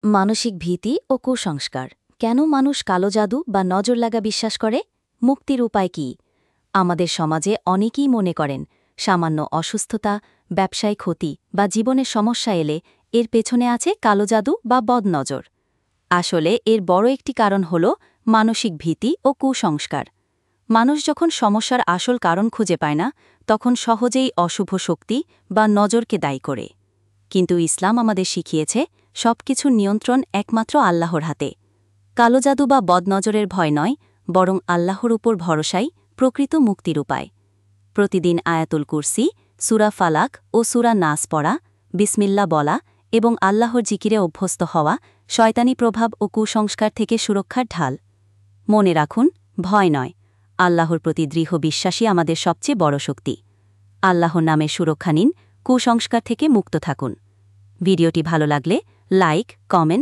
মানসিক ভীতি ও কুসংস্কার কেন মানুষ কালো জাদু বা নজর লাগা বিশ্বাস করে? মুক্তির উপায় কি? আমাদের সমাজে অনেকেই মনে করেন সামান্য অসুস্থতা, ব্যবসায় ক্ষতি বা জীবনের সমস্যা এলে এর পেছনে আছে কালো জাদু বা বদনজর। আসলে এর বড় একটি কারণ হল মানসিক ভীতি ও কুসংস্কার। মানুষ যখন সমস্যার আসল কারণ খুঁজে পায় না, তখন সহজেই অশুভ শক্তি বা নজরকে দায়ী করে। কিন্তু ইসলাম আমাদের শিখিয়েছে সবকিছুর নিয়ন্ত্রণ একমাত্র আল্লাহর হাতে। কালো জাদু বা বদনজরের ভয় নয়, বরং আল্লাহর উপর ভরসাই প্রকৃত মুক্তির উপায়। প্রতিদিন আয়াতুল কুরসি, সূরা ফালাক ও সূরা নাস পড়া, বিসমিল্লা বলা এবং আল্লাহর জিকিরে অভ্যস্ত হওয়া শয়তানি প্রভাব ও কুসংস্কার থেকে সুরক্ষার ঢাল। মনে রাখুন, ভয় নয়, আল্লাহর প্রতি দৃঢ় বিশ্বাসই আমাদের সবচেয়ে বড় শক্তি। আল্লাহর নামে সুরক্ষা নিন, কুসংস্কার থেকে মুক্ত থাকুন। ভিডিওটি ভালো লাগলে লাইক, কমেন্ট